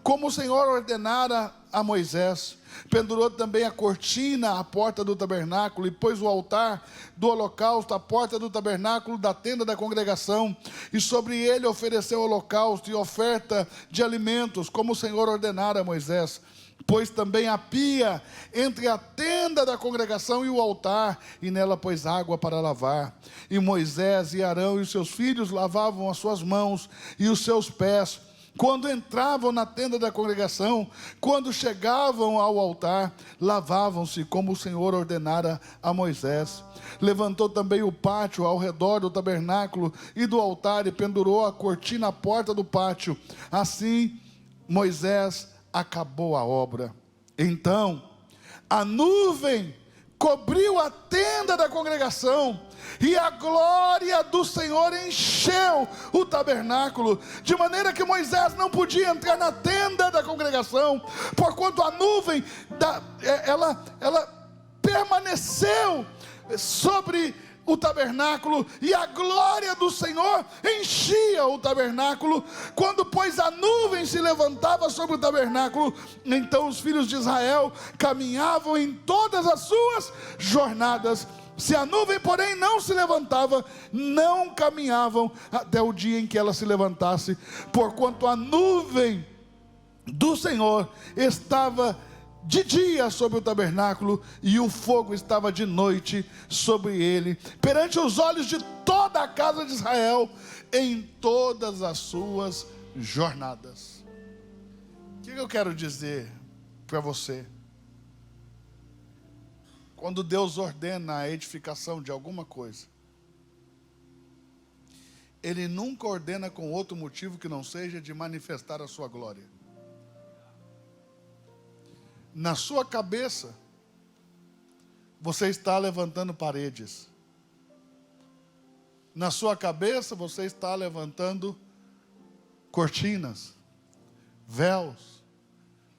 como o Senhor ordenara a Moisés. Pendurou também a cortina à porta do tabernáculo, e pôs o altar do holocausto à porta do tabernáculo da tenda da congregação, e sobre ele ofereceu holocausto e oferta de alimentos, como o Senhor ordenara a Moisés. Pôs também a pia entre a tenda da congregação e o altar, e nela pôs água para lavar. E Moisés e Arão e os seus filhos lavavam as suas mãos e os seus pés quando entravam na tenda da congregação. Quando chegavam ao altar, lavavam-se como o Senhor ordenara a Moisés. Levantou também o pátio ao redor do tabernáculo e do altar, e pendurou a cortina à porta do pátio. Assim Moisés acabou a obra. Então a nuvem cobriu a tenda da congregação, e a glória do Senhor encheu o tabernáculo, de maneira que Moisés não podia entrar na tenda da congregação, porquanto a nuvem ela permaneceu sobre o tabernáculo, e a glória do Senhor enchia o tabernáculo. Quando, pois, a nuvem se levantava sobre o tabernáculo, então os filhos de Israel caminhavam em todas as suas jornadas. Se a nuvem, porém, não se levantava, não caminhavam até o dia em que ela se levantasse, porquanto a nuvem do Senhor estava de dia sobre o tabernáculo, e o fogo estava de noite sobre ele, perante os olhos de toda a casa de Israel, em todas as suas jornadas. O que eu quero dizer para você? Quando Deus ordena a edificação de alguma coisa, Ele nunca ordena com outro motivo que não seja de manifestar a sua glória. Na sua cabeça, você está levantando paredes. Na sua cabeça, você está levantando cortinas, véus,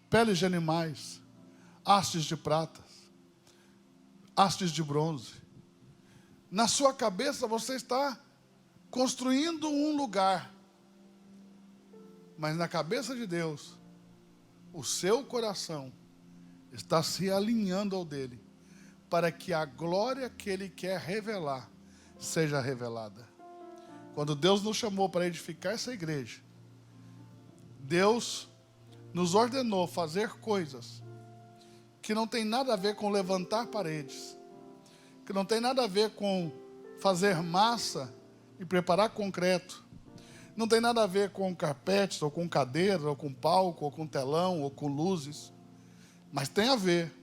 peles de animais, hastes de prata, hastes de bronze. Na sua cabeça, você está construindo um lugar. Mas na cabeça de Deus, o seu coração está se alinhando ao dele, para que a glória que ele quer revelar seja revelada. Quando Deus nos chamou para edificar essa igreja, Deus nos ordenou fazer coisas que não tem nada a ver com levantar paredes, que não tem nada a ver com fazer massa e preparar concreto, não tem nada a ver com carpetes, ou com cadeiras, ou com palco, ou com telão, ou com luzes. Mas tem a ver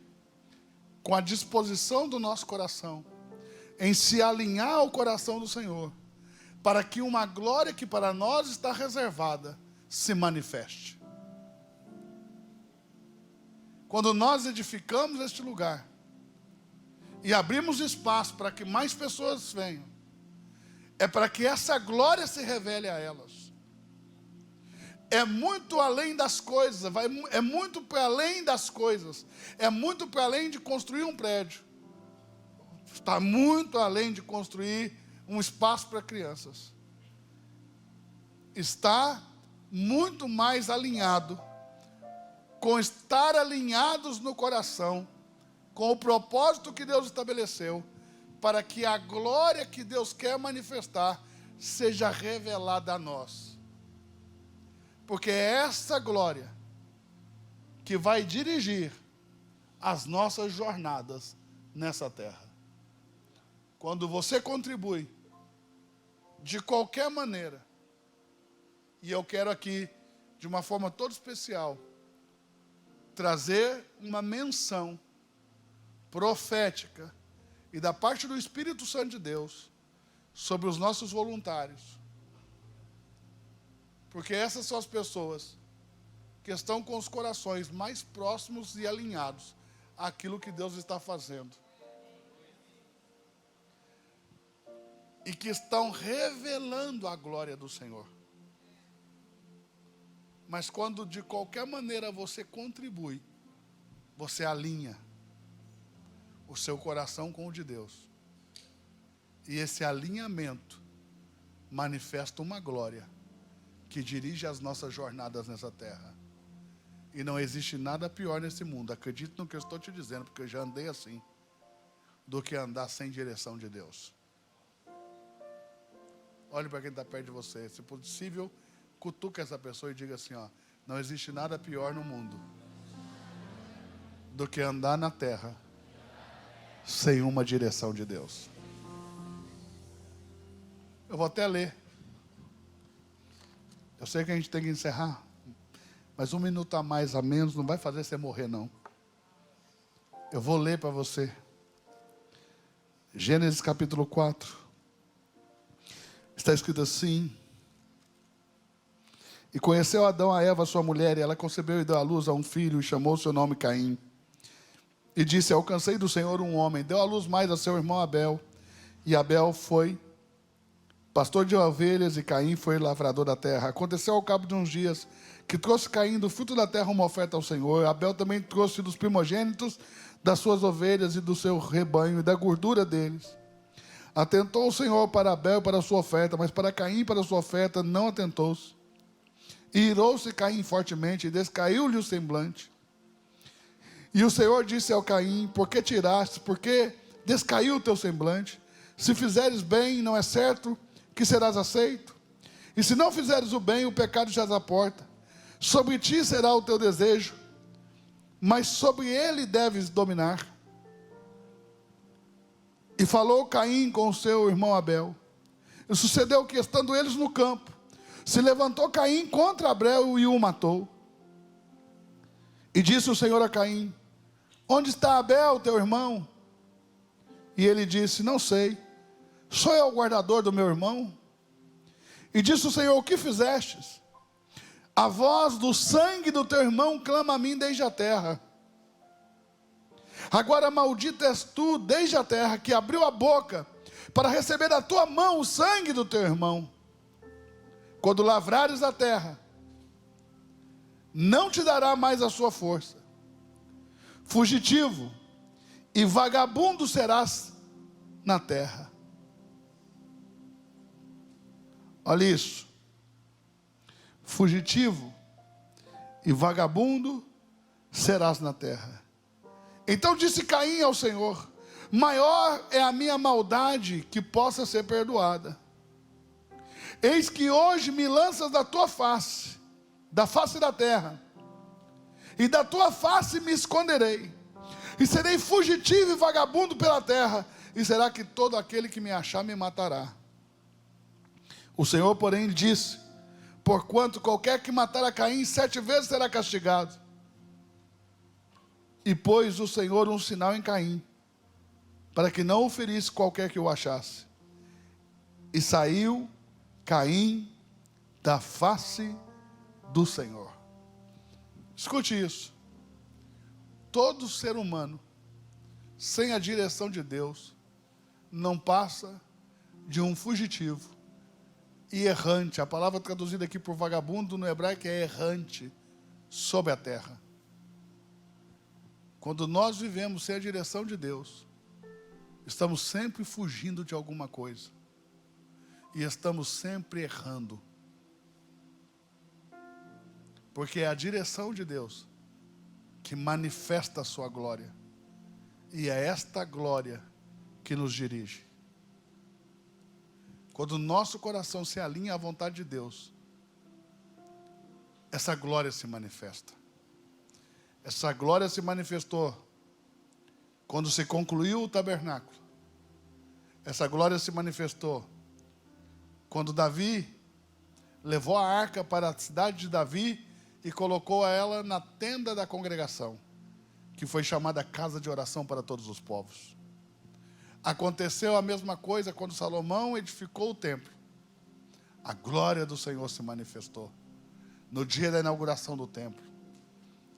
com a disposição do nosso coração em se alinhar ao coração do Senhor, para que uma glória que para nós está reservada se manifeste. Quando nós edificamos este lugar e abrimos espaço para que mais pessoas venham, é para que essa glória se revele a elas. É muito além das coisas, é muito para além das coisas, é muito para além de construir um prédio, está muito além de construir um espaço para crianças, está muito mais alinhado com estar alinhados no coração, com o propósito que Deus estabeleceu, para que a glória que Deus quer manifestar seja revelada a nós. Porque é essa glória que vai dirigir as nossas jornadas nessa terra. Quando você contribui de qualquer maneira, e eu quero aqui, de uma forma toda especial, trazer uma menção profética e da parte do Espírito Santo de Deus sobre os nossos voluntários. Porque essas são as pessoas que estão com os corações mais próximos e alinhados aquilo que Deus está fazendo. E que estão revelando a glória do Senhor. Mas quando de qualquer maneira você contribui, você alinha o seu coração com o de Deus. E esse alinhamento manifesta uma glória que dirige as nossas jornadas nessa terra. E não existe nada pior nesse mundo, acredite no que eu estou te dizendo, porque eu já andei assim, do que andar sem direção de Deus. Olhe para quem está perto de você, se possível, cutuque essa pessoa e diga assim, ó, não existe nada pior no mundo do que andar na terra sem uma direção de Deus. Eu vou até ler. Eu sei que a gente tem que encerrar, mas 1 minuto a mais, a menos, não vai fazer você morrer, não. Eu vou ler para você. Gênesis capítulo 4. Está escrito assim: e conheceu Adão a Eva, sua mulher, e ela concebeu e deu à luz a um filho, e chamou seu nome Caim. E disse, alcancei do Senhor um homem. Deu à luz mais a seu irmão Abel. E Abel foi pastor de ovelhas, e Caim foi lavrador da terra. Aconteceu ao cabo de uns dias, que trouxe Caim do fruto da terra uma oferta ao Senhor. Abel também trouxe dos primogênitos das suas ovelhas e do seu rebanho, e da gordura deles. Atentou o Senhor para Abel e para a sua oferta, mas para Caim e para a sua oferta não atentou-se. E irou-se Caim fortemente, e descaiu-lhe o semblante. E o Senhor disse ao Caim, por que tiraste, por que descaiu o teu semblante? Se fizeres bem, não é certo que serás aceito? E se não fizeres o bem, o pecado jaz à porta. Sobre ti será o teu desejo, mas sobre ele deves dominar. E falou Caim com seu irmão Abel. E sucedeu que, estando eles no campo, se levantou Caim contra Abel e o matou. E disse o Senhor a Caim, onde está Abel, teu irmão? E ele disse, não sei, sou eu o guardador do meu irmão? E disse o Senhor, o que fizestes? A voz do sangue do teu irmão clama a mim desde a terra. Agora maldito és tu desde a terra, que abriu a boca para receber da tua mão o sangue do teu irmão. Quando lavrares a terra, não te dará mais a sua força. Fugitivo e vagabundo serás na terra. Olha isso. Fugitivo e vagabundo serás na terra. Então disse Caim ao Senhor, maior é a minha maldade que possa ser perdoada. Eis que hoje me lanças da tua face, da face da terra, e da tua face me esconderei, e serei fugitivo e vagabundo pela terra, e será que todo aquele que me achar me matará. O Senhor, porém, disse, porquanto qualquer que matar a Caim 7 vezes será castigado. E pôs o Senhor um sinal em Caim, para que não o ferisse qualquer que o achasse. E saiu Caim da face do Senhor. Escute isso. Todo ser humano, sem a direção de Deus, não passa de um fugitivo e errante. A palavra traduzida aqui por vagabundo no hebraico é errante sobre a terra. Quando nós vivemos sem a direção de Deus, estamos sempre fugindo de alguma coisa. E estamos sempre errando. Porque é a direção de Deus que manifesta a sua glória. E é esta glória que nos dirige. Quando o nosso coração se alinha à vontade de Deus, essa glória se manifesta. Essa glória se manifestou quando se concluiu o tabernáculo. Essa glória se manifestou quando Davi levou a arca para a cidade de Davi e colocou ela na tenda da congregação, que foi chamada casa de oração para todos os povos. Aconteceu a mesma coisa quando Salomão edificou o templo. A glória do Senhor se manifestou no dia da inauguração do templo.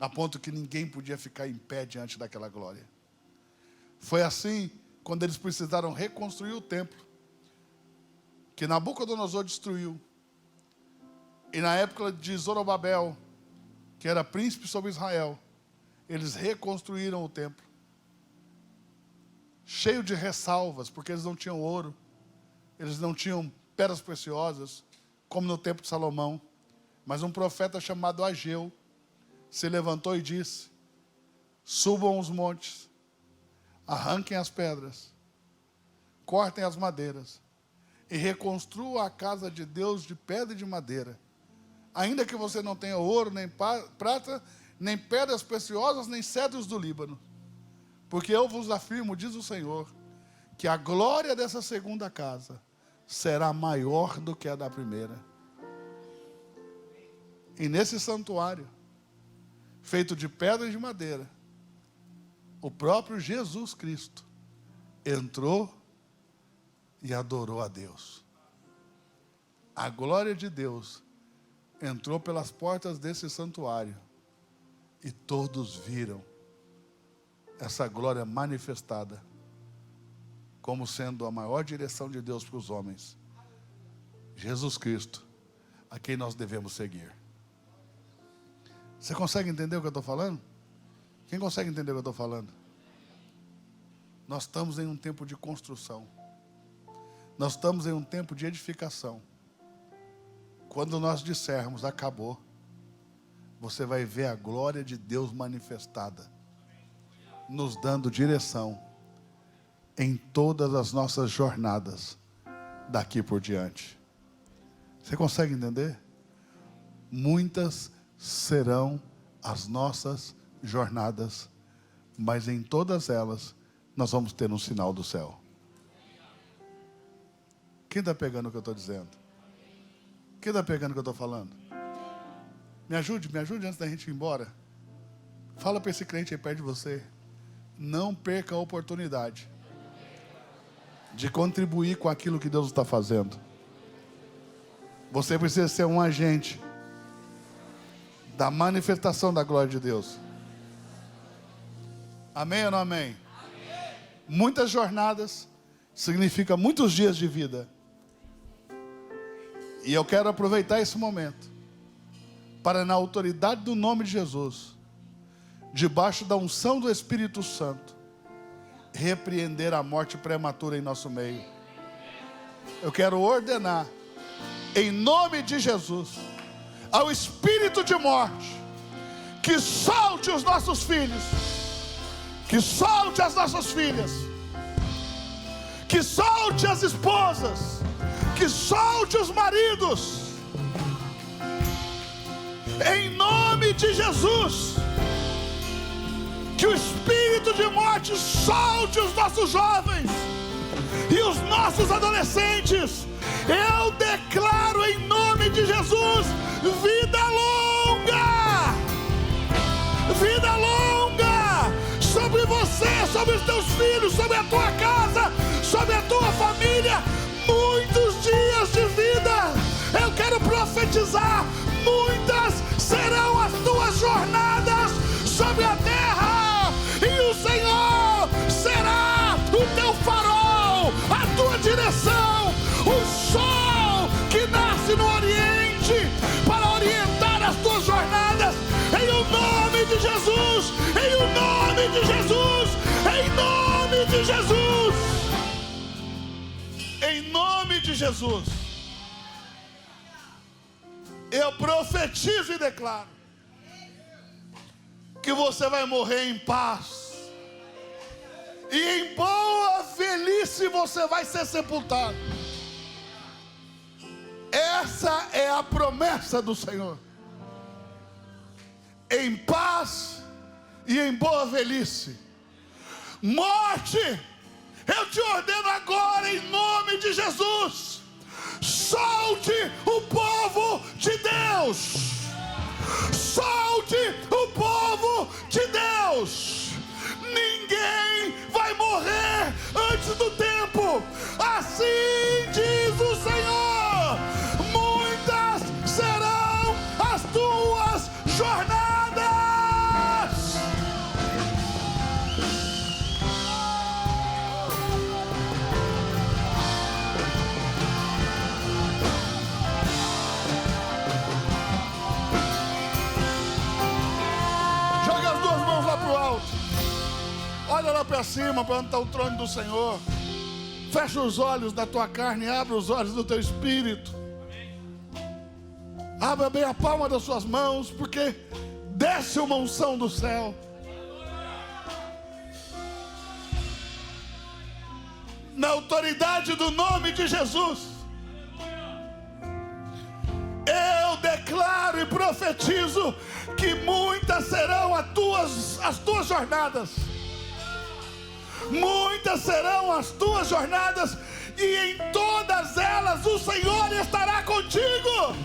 a ponto que ninguém podia ficar em pé diante daquela glória. Foi assim quando eles precisaram reconstruir o templo, que Nabucodonosor destruiu. E na época de Zorobabel, que era príncipe sobre Israel, eles reconstruíram o templo, cheio de ressalvas, porque eles não tinham ouro, eles não tinham pedras preciosas, como no tempo de Salomão. Mas um profeta chamado Ageu se levantou e disse: subam os montes, arranquem as pedras, cortem as madeiras e reconstruam a casa de Deus de pedra e de madeira. Ainda que você não tenha ouro, nem prata, nem pedras preciosas, nem cedros do Líbano. Porque eu vos afirmo, diz o Senhor, que a glória dessa segunda casa será maior do que a da primeira. E nesse santuário, feito de pedra e de madeira, o próprio Jesus Cristo entrou e adorou a Deus. A glória de Deus entrou pelas portas desse santuário e todos viram essa glória manifestada como sendo a maior direção de Deus para os homens. Jesus Cristo, a quem nós devemos seguir. Você consegue entender o que eu estou falando? Quem consegue entender o que eu estou falando? Nós estamos em um tempo de construção. Nós estamos em um tempo de edificação. Quando nós dissermos acabou, você vai ver a glória de Deus manifestada, nos dando direção em todas as nossas jornadas daqui por diante. Você consegue entender? Muitas serão as nossas jornadas, mas em todas elas nós vamos ter um sinal do céu. Quem está pegando o que eu estou dizendo? Quem está pegando o que eu estou falando? Me ajude antes da gente ir embora. Fala para esse crente aí perto de você: não perca a oportunidade de contribuir com aquilo que Deus está fazendo. Você precisa ser um agente da manifestação da glória de Deus. Amém ou não amém? Amém. Muitas jornadas significa muitos dias de vida. E eu quero aproveitar esse momento para, na autoridade do nome de Jesus, debaixo da unção do Espírito Santo, repreender a morte prematura em nosso meio. Eu quero ordenar, em nome de Jesus, ao espírito de morte, que solte os nossos filhos, que solte as nossas filhas, que solte as esposas, que solte os maridos, em nome de Jesus. Que o espírito de morte solte os nossos jovens e os nossos adolescentes. Eu declaro em nome de Jesus vida longa, vida longa sobre você, sobre os teus filhos, sobre a tua casa, sobre a tua família. Muitos dias de vida. Eu quero profetizar: muitas serão as tuas jornadas sobre a terra, e o Senhor será o teu farol, a tua direção, o sol que nasce no Oriente para orientar as tuas jornadas, em o nome de Jesus, em o nome de Jesus, em nome de Jesus, em nome de Jesus. Eu profetizo e declaro que você vai morrer em paz, e em boa velhice você vai ser sepultado. Essa é a promessa do Senhor. Em paz e em boa velhice. Morte, eu te ordeno agora em nome de Jesus: solte o povo de Deus. Solte o povo de Deus. Ninguém vai morrer antes do tempo. Assim diz o Senhor: muitas serão as tuas jornadas. olha para cima, para onde está o trono do Senhor. Fecha os olhos da tua carne, abre os olhos do teu espírito. Abra bem a palma das suas mãos, porque desce uma unção do céu. Na autoridade do nome de Jesus, eu declaro e profetizo que muitas serão as tuas jornadas. Muitas serão as tuas jornadas, e em todas elas o Senhor estará contigo.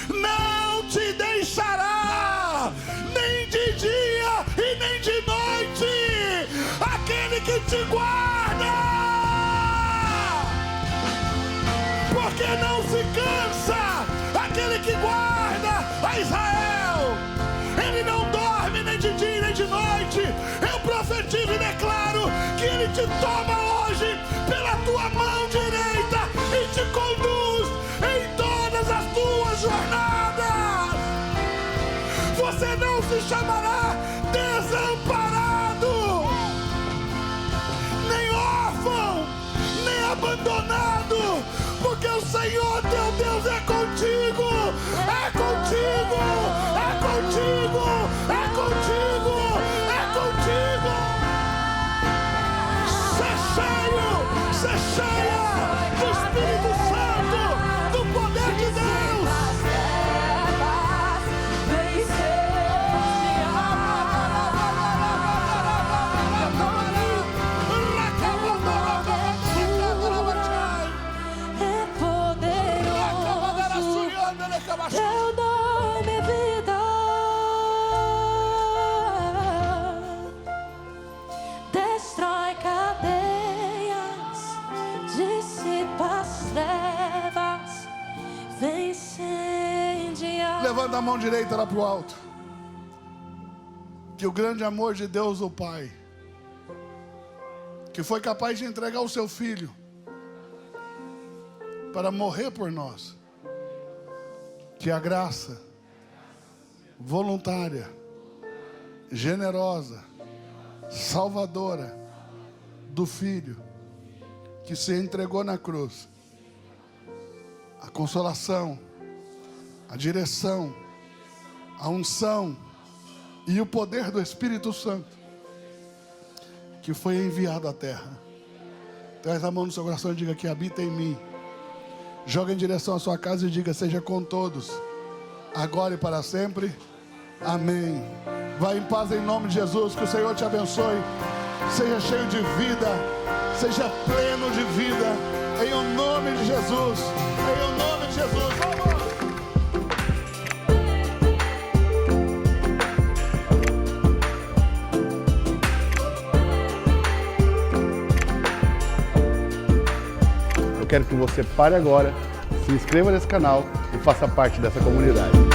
Não te deixará, nem de dia e nem de noite, aquele que te guarda, porque não se cansa aquele que guarda a Israel. Ele não dorme nem de dia nem de noite. Eu profetizo e declaro que Ele te toma hoje pela tua mão direita e te conduz em todas as tuas jornadas. Você não se chamará desamparado, nem órfão, nem abandonado, porque o Senhor teu Deus é contigo, é contigo, é contigo, é contigo, é contigo. Ser cheia do Espírito Santo, do poder de Deus. Teu nome é vida, destrói cadeias, dissipa as trevas, vem incendiar. Levanta a mão direita lá para o alto. Que o grande amor de Deus, o Pai, que foi capaz de entregar o seu Filho para morrer por nós, que a graça voluntária, generosa, salvadora do Filho que se entregou na cruz, a consolação, a direção, a unção e o poder do Espírito Santo que foi enviado à terra. Traz a mão no seu coração e diga: que habita em mim. Joga em direção à sua casa e diga: seja com todos, agora e para sempre. Amém. Vai em paz em nome de Jesus. Que o Senhor te abençoe. Seja cheio de vida, seja pleno de vida, em o nome de Jesus. Em o nome de Jesus. Vamos! Eu quero que você pare agora, se inscreva nesse canal e faça parte dessa comunidade.